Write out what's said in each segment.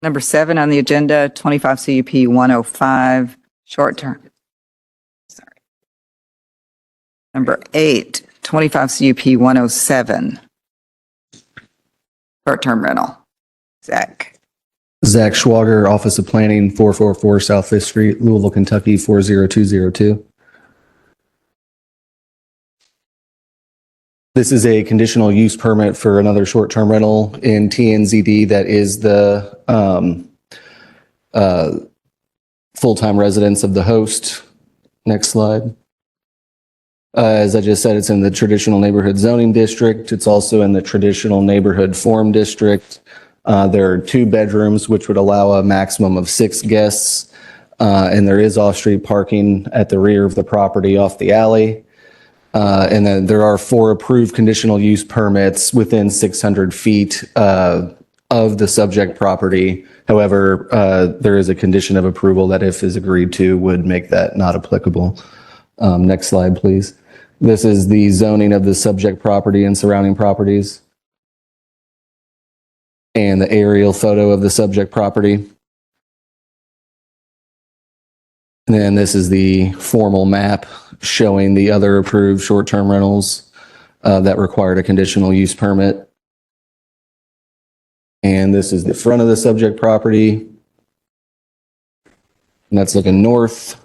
Number 7 on the agenda, 25 CUP 105, short term. Sorry. Number 8, 25 CUP 107, short term rental. Zach. Zach Schwager, Office of Planning, 444 South 5th Street, Louisville, Kentucky, 40202. This is a conditional use permit for another short-term rental in TNZD that is the full-time residence of the host. Next slide. As I just said, it's in the traditional neighborhood zoning district. It's also in the traditional neighborhood form district. There are 2 bedrooms, which would allow a maximum of 6 guests. And there is off-street parking at the rear of the property off the alley. And then there are 4 approved conditional use permits within 600 feet of the subject property. However, there is a condition of approval that if is agreed to would make that not applicable. Next slide, please. This is the zoning of the subject property and surrounding properties. And the aerial photo of the subject property. And then this is the formal map showing the other approved short-term rentals that required a conditional use permit. And this is the front of the subject property. And that's looking north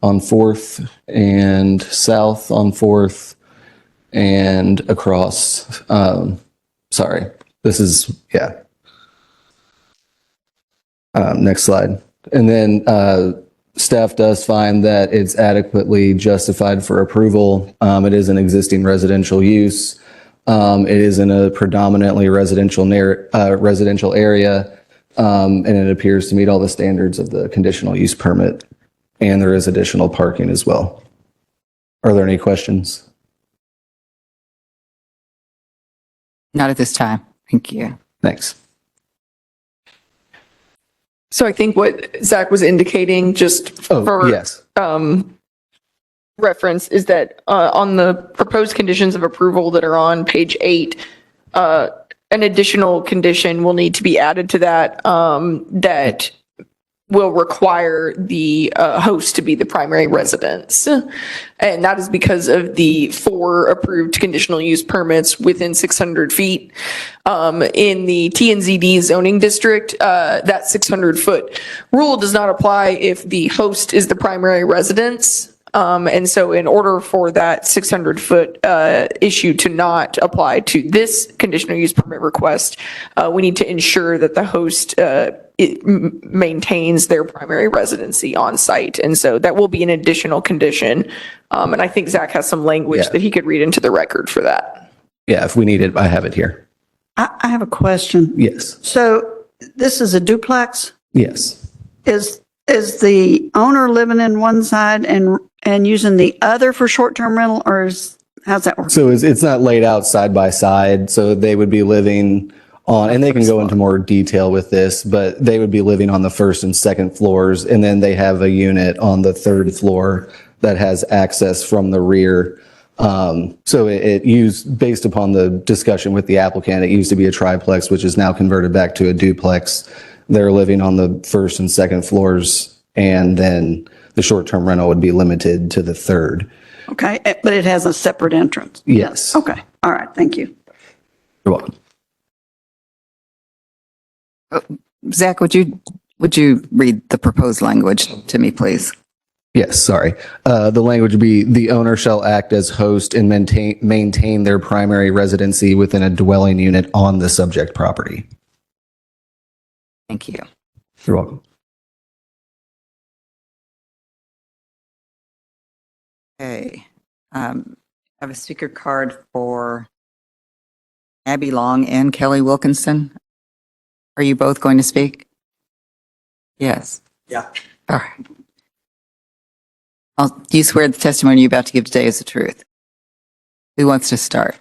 on 4th and south on 4th and across. Sorry, this is, yeah. Next slide. And then staff does find that it's adequately justified for approval. It is an existing residential use. It is in a predominantly residential area, and it appears to meet all the standards of the conditional use permit. And there is additional parking as well. Are there any questions? Not at this time. Thank you. Thanks. So I think what Zach was indicating, just for yes. Reference, is that on the proposed conditions of approval that are on page 8, an additional condition will need to be added to that that will require the host to be the primary residence. And that is because of the 4 approved conditional use permits within 600 feet. In the TNZD zoning district, that 600-foot rule does not apply if the host is the primary residence. And so in order for that 600-foot issue to not apply to this conditional use permit request, we need to ensure that the host maintains their primary residency on site. And so that will be an additional condition. And I think Zach has some language that he could read into the record for that. Yeah, if we need it, I have it here. I have a question. Yes. So this is a duplex? Yes. Is the owner living in one side and using the other for short-term rental, or how's that work? So it's not laid out side by side. So they would be living on, and they can go into more detail with this, but they would be living on the 1st and 2nd floors. And then they have a unit on the 3rd floor that has access from the rear. So it used, based upon the discussion with the applicant, it used to be a triplex, which is now converted back to a duplex. They're living on the 1st and 2nd floors, and then the short-term rental would be limited to the 3rd. Okay, but it has a separate entrance? Yes. Okay, all right, thank you. You're welcome. Zach, would you read the proposed language to me, please? Yes, sorry. The language would be, the owner shall act as host and maintain their primary residency within a dwelling unit on the subject property. Thank you. You're welcome. Okay. I have a speaker card for Abby Long and Kelly Wilkinson. Are you both going to speak? Yes. Yeah. All right. Do you swear the testimony you're about to give today is the truth? Who wants to start?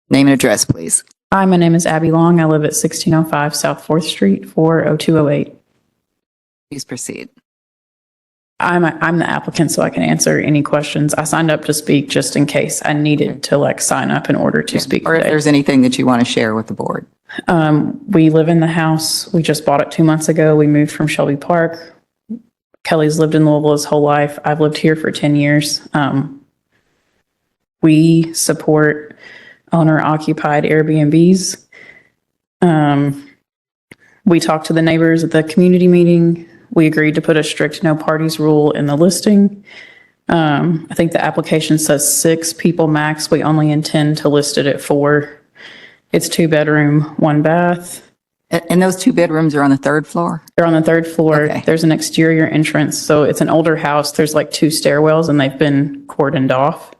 Name and address, please. Hi, my name is Abby Long. I live at 1605 South 4th Street, 40208. Please proceed. I'm the applicant, so I can answer any questions. I signed up to speak just in case I needed to like sign up in order to speak Or if today. there's anything that you want to share with the board. We live in the house. We just bought it 2 months ago. We moved from Shelby Park. Kelly's lived in Louisville his whole life. I've lived here for 10 years. We support owner-occupied Airbnbs. We talked to the neighbors at the community meeting. We agreed to put a strict no parties rule in the listing. I think the application says 6 people max. We only intend to list it at 4. It's 2-bedroom, 1 bath. And those 2 bedrooms are on the 3rd floor? They're on the 3rd floor. Okay. There's an exterior entrance. So it's an older house. There's like 2 stairwells and they've been cordoned off.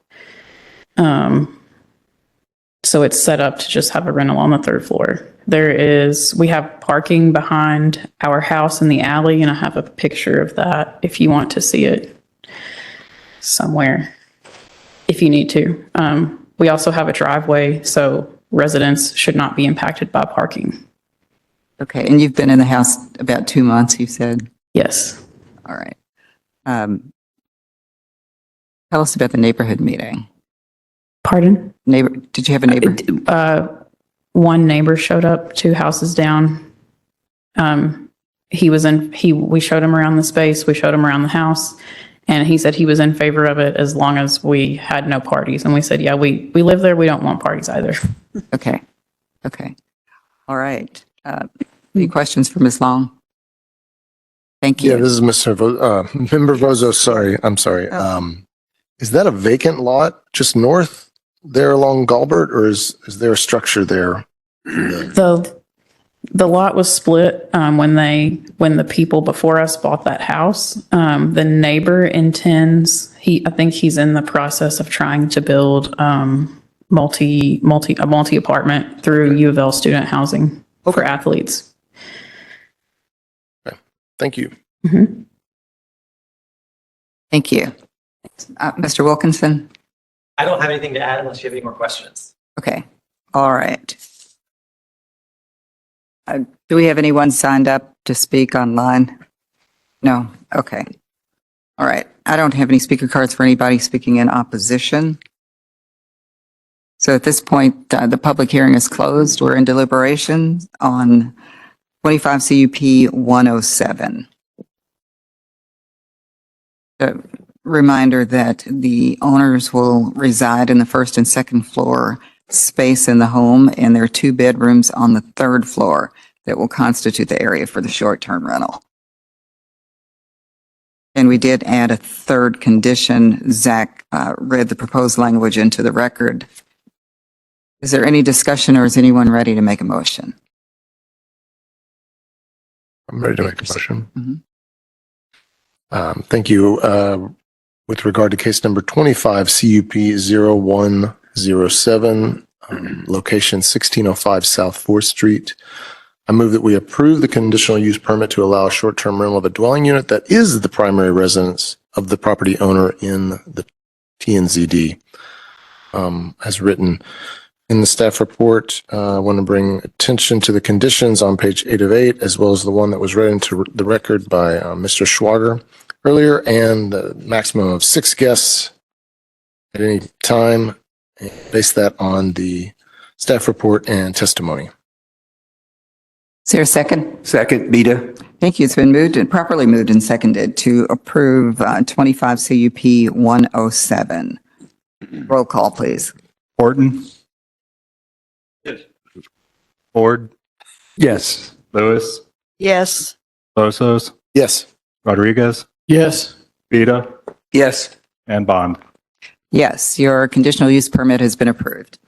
So it's set up to just have a rental on the 3rd floor. We have parking behind our house in the alley, and I have a picture of that if you want to see it somewhere, if you need to. We also have a driveway, so residents should not be impacted by parking. Okay, and you've been in the house about 2 months, you said? Yes. All right. Tell us about the neighborhood meeting. Pardon? Did you have a neighbor? One neighbor showed up 2 houses down. We showed him around the space, we showed him around the house, and he said he was in favor of it as long as we had no parties. And we said, yeah, we live there, we don't want parties either. Okay. All right. Any questions for Ms. Long? Thank Yeah, you. this is Member Bozo, sorry, I'm sorry. Is that a vacant lot just north there along Galbert, or is there a structure there? The lot was split when the people before us bought that house. The neighbor intends, I think he's in the process of trying to build a multi-apartment through U of L student housing for athletes. Thank you. Mhm. Thank you. Mr. Wilkinson? I don't have anything to add unless you have any more questions. Okay. All right. Do we have anyone signed up to speak online? No? Okay. All right. I don't have any speaker cards for anybody speaking in opposition. So at this point, the public hearing is closed. We're in deliberation on 25 CUP 107. A reminder that the owners will reside in the 1st and 2nd floor space in the home, and there are 2 bedrooms on the 3rd floor that will constitute the area for the short-term rental. And we did add a 3rd condition. Zach read the proposed language into the record. Is there any discussion, or is anyone ready to make a motion? I'm ready to make a motion. Mhm. Thank you. With regard to case number 25 CUP 0107, location 1605 South 4th Street, I move that we approve the conditional use permit to allow a short-term rental of a dwelling unit that is the primary residence of the property owner in the TNZD. As written in the staff report, I want to bring attention to the conditions on page 8 of 8, as well as the one that was read into the record by Mr. Schwager earlier, and the maximum of 6 guests at any time. Base that on the staff report and testimony. Is there a second? Second, Beta. Thank you. It's been properly moved and seconded to approve 25 CUP 107. Roll call, please. Horton. Yes. Ford. Yes. Lewis. Yes. Bosos. Yes. Rodriguez. Yes. Beta. Yes. And Bond. Yes, your conditional use permit has been approved.